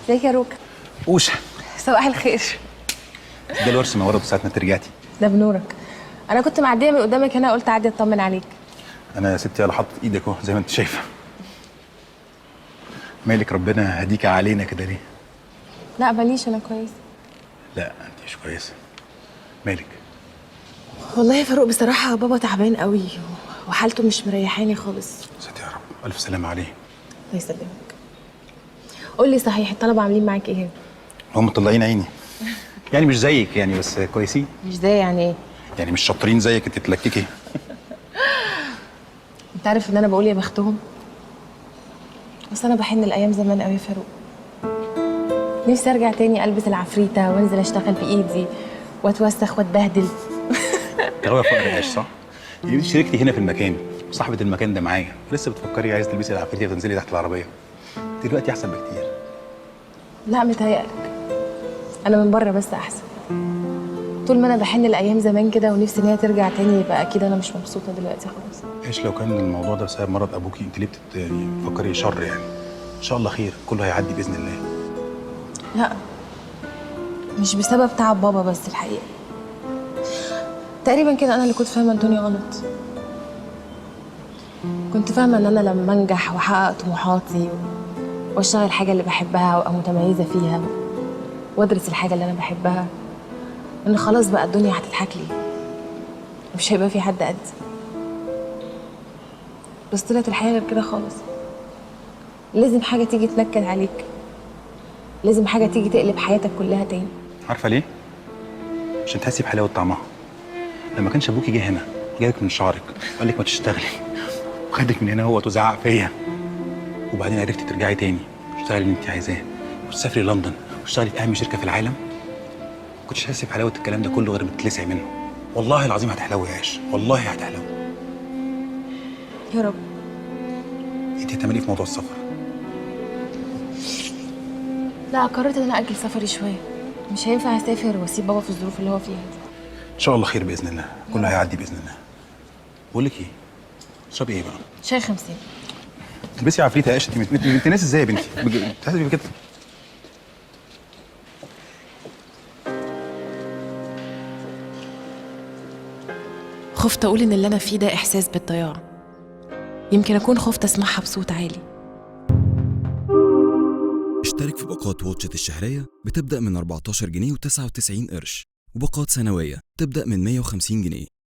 ازيك يا روكا؟ اوشا. صباح الخير. ده الورش ما ورد ساعة ما رجعتي. ده بنورك. انا كنت معديه من قدامك هنا، قلت اعدي اطمن عليك. انا يا ستي على حاطط ايدك اهو زي ما انت شايفه. مالك ربنا هديك علينا كده ليه؟ لا ماليش، انا كويسه. لا انت مش كويسه. مالك؟ والله يا فاروق بصراحه بابا تعبان قوي وحالته مش مريحاني خالص. ستي يا رب الف سلامه عليه. الله يسلمك. قول لي صحيح، الطلبه عاملين معاك ايه؟ هم مطلعين عيني. يعني مش زيك يعني، بس كويسين. مش زي يعني ايه؟ يعني مش شاطرين زيك انت تلككي. انت عارف ان انا بقول يا بختهم، بس انا بحن الايام زمان قوي يا فاروق. نفسي ارجع تاني البس العفريته وانزل اشتغل بايدي واتوسخ واتبهدل. غاويه فقر عيش صح؟ يعني انت شريكتي هنا في المكان وصاحبه المكان ده معايا، لسه بتفكري عايز تلبسي العفريته وتنزلي تحت العربيه. دلوقتي احسن بكتير. لا متهيألك، انا من بره بس احسن. طول ما انا بحن الايام زمان كده ونفسي ان هي ترجع تاني، يبقى اكيد انا مش مبسوطه دلوقتي خالص. ايش لو كان الموضوع ده بسبب مرض ابوكي؟ انت ليه بتفكري شر يعني؟ ان شاء الله خير، كله هيعدي باذن الله. لا مش بسبب تعب بابا بس، الحقيقه تقريبا كده انا اللي كنت فاهمه الدنيا غلط. كنت فاهمه ان انا لما انجح واحقق طموحاتي واشتغل الحاجه اللي بحبها وابقى متميزه فيها وادرس الحاجه اللي انا بحبها، ان خلاص بقى الدنيا هتضحك لي مش هيبقى في حد قدي. بس طلعت الحياه غير كده خالص. لازم حاجه تيجي تنكد عليك، لازم حاجه تيجي تقلب حياتك كلها تاني. عارفه ليه؟ عشان تحسي بحلاوه طعمها. لما كانش ابوكي جه هنا جابك من شعرك وقال لك ما تشتغلي وخدك من هنا هو وزعق فيا، وبعدين عرفتي ترجعي تاني تشتغلي اللي انت عايزاه وتسافري لندن وتشتغلي في اهم شركه في العالم، ما كنتش حاسس بحلاوه الكلام ده كله غير ما تتلسعي منه. والله العظيم هتحلوي يا عيش، والله هتحلوي. يا رب. انت هتعملي ايه في موضوع السفر؟ لا قررت ان انا اجل سفري شويه، مش هينفع اسافر واسيب بابا في الظروف اللي هو فيها دي. ان شاء الله خير باذن الله، كله هيعدي باذن الله. بقول لك ايه، تشربي ايه بقى؟ شاي 50. تلبسي عفريت يا عيش، انت ناس ازاي يا بنتي؟ بتحسبي كده؟ خفت اقول ان اللي انا فيه ده احساس بالضياع، يمكن اكون خفت اسمعها بصوت عالي. اشترك في باقات واتشت الشهرية بتبدأ من 14 جنيه و99 قرش، وباقات سنوية تبدأ من 150 جنيه.